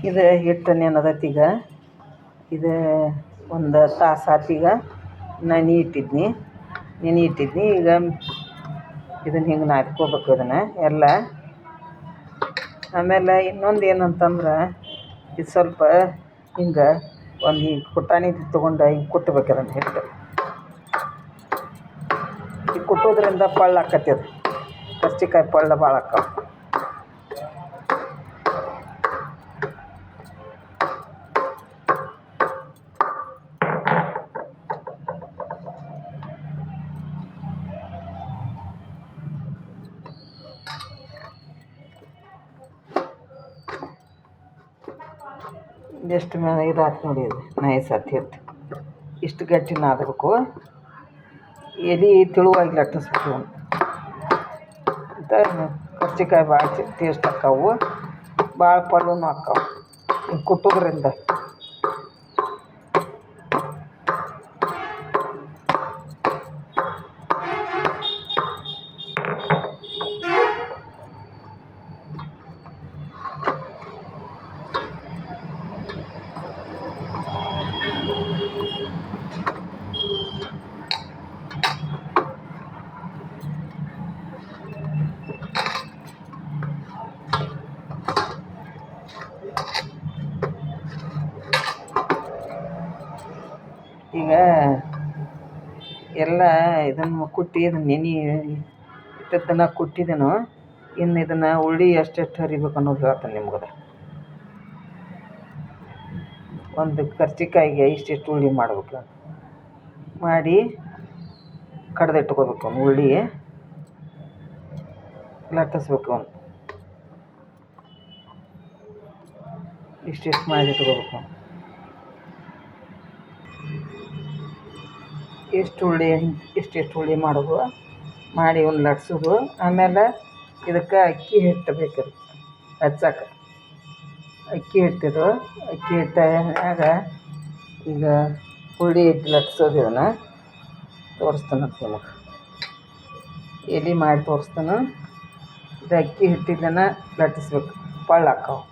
ಇದು ಹಿಟ್ಟು ನೆನೆದೈತಿ. ಈಗ ಇದು ಒಂದು ತಾಸು ಆತೀಗ ನೆನೆ ಇಟ್ಟಿದ್ನಿ. ಈಗ ಇದನ್ನು ಹಿಂಗೆ ನಾದ್ಕೋಬೇಕು ಇದನ್ನು ಎಲ್ಲ. ಆಮೇಲೆ ಇನ್ನೊಂದು ಏನಂತಂದ್ರೆ ಇದು ಸ್ವಲ್ಪ ಹಿಂಗೆ ಒಂದು ಹಿಂಗೆ ಕುಟಾಣಿ ತೊಗೊಂಡು ಹಿಂಗೆ ಕುಟ್ಬೇಕು ಅದನ್ನು ಹಿಟ್ಟು. ಈಗ ಕುಟ್ಟೋದ್ರಿಂದ ಪಳ್ಳ ಆಕತಿ. ಅದು ಕರ್ಚಿಕಾಯಿ ಪಳ್ಳ ಭಾಳ ಆಕ್ಕವು. ಎಷ್ಟು ಇದು ಆಯ್ತು ನೋಡಿ. ಅದು ನೈಸ್ ಆಯ್ತು ಹಿಟ್ಟು. ಇಷ್ಟು ಗಟ್ಟಿ ನಾದಬೇಕು. ಎಲೆ ತಿಳುವಾಗಿ ಲಟ್ಟಿಸ್ಬೇಕು. ಮತ್ತು ಕರ್ಚಿಕಾಯಿ ಭಾಳ ಟೇಸ್ಟ್ ಆಕ್ಕವು, ಭಾಳ ಪಳ್ಳುನೂ ಆಕ್ಕವು ಹಿಂಗೆ ಕುಟ್ಟೋದ್ರಿಂದ. ಈಗ ಎಲ್ಲ ಇದನ್ನು ಕುಟ್ಟಿ ಇದನ್ನು ನೆನೆ ಇಟ್ಟದ್ದನ್ನು ಕುಟ್ಟಿದೆನು. ಇನ್ನು ಇದನ್ನು ಉಳ್ಳಿ ಎಷ್ಟೆಷ್ಟು ಹರಿಬೇಕು ಅನ್ನೋದು ಹೇಳ್ತೀನಿ ನಿಮ್ಗೆ. ಒಂದು ಕರ್ಚಿಕಾಯಿಗೆ ಇಷ್ಟಿಷ್ಟು ಉಳ್ಳಿ ಮಾಡ್ಬೇಕು. ಮಾಡಿ ಕಡ್ದಿಟ್ಕೋಬೇಕು. ಉಳ್ಳಿ ಲಟ್ಟಿಸ್ಬೇಕು. ಇಷ್ಟಿಷ್ಟು ಮಾಡಿ ಇಟ್ಕೋಬೇಕು. ಇಷ್ಟಿಷ್ಟು ಉಳ್ಳಿ ಮಾಡೋದು, ಮಾಡಿ ಒಂದು ಲಟ್ಸೋದು. ಆಮೇಲೆ ಇದಕ್ಕೆ ಅಕ್ಕಿ ಹಿಟ್ಟು ಬೇಕು ಹಚ್ಚಕ್ಕೆ. ಅಕ್ಕಿ ಹಿಟ್ಟಿದು ಅಕ್ಕಿ ಹಿಟ್ಟಾಗ ಈಗ ಉಳ್ಳಿ ಹಿಟ್ಟು ಲಟ್ಸೋದು. ಇದನ್ನು ತೋರಿಸ್ತಾನೆ ನಿಮಗೆ, ಎಲೆ ಮಾಡಿ ತೋರಿಸ್ತಾನೆ. ಇದು ಅಕ್ಕಿ ಹಿಟ್ಟಿದ್ದನ್ನು ಲಟ್ಟಿಸ್ಬೇಕು, ಪಳ್ಳ ಆಕ್ಕವು.